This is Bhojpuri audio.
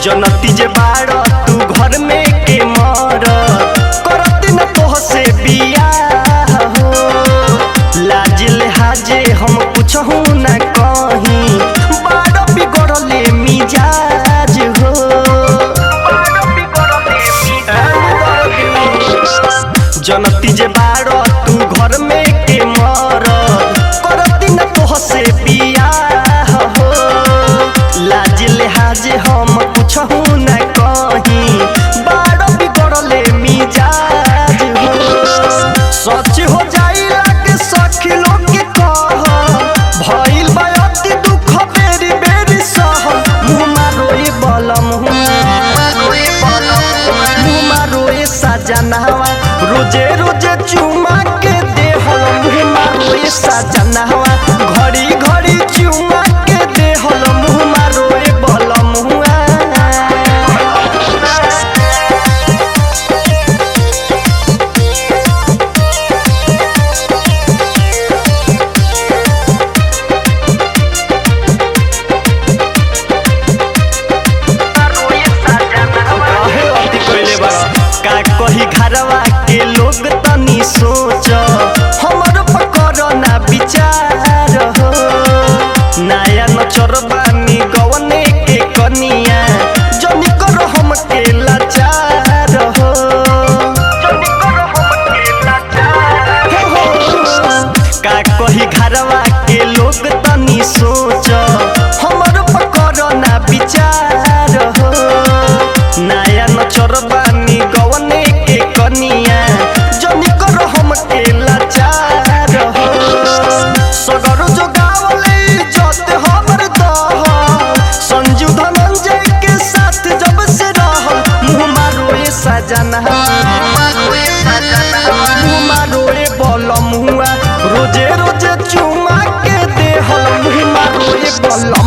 जनती जे बाड़ तू घर में के मर करती न तोह से बियाह हो। लाज लिहाजे हम पूछहू न कहीं बाड़ बिगड़ले मिजाज हो। जनती जे बाड़ तू घर में के मर करती न तोह से बियाह हो। लाज लिहाजे हम पूछहू न कहीं बाड़ बिगड़ले मिजाज हो। सच हो जाई लागे सखी लोग के कह भइल बा अति दुख बेरी बेरी सह। मुँह मारोए बलम मुँह मारोए सजनवा रोजे रोजे चुमा के देहल। मुँह मारोए सजनवा घड़ी घड़ी चुमा के देहल। मुँह मारोए बलम का कही घरवा के लोग तनी सोच हमर पकड़ ना विचार हो। नया नचरबानी गवने के कनिया जनी कर हम के लाचार हो। का कही घरवा के लोग तनी सोच हमर पकड़ ना विचार हो। नया नचरबानी गवने के कनिया जनी कर हम के लाचार हो। सगर जो गावले इज्जत हमर दह संजू धनंजय के साथ जब से रह। मुँह मारोए सजनवा मुँह मारोए बलम हुआ रोजे रोजे चुमा के देहल। मुँह मारोए बलम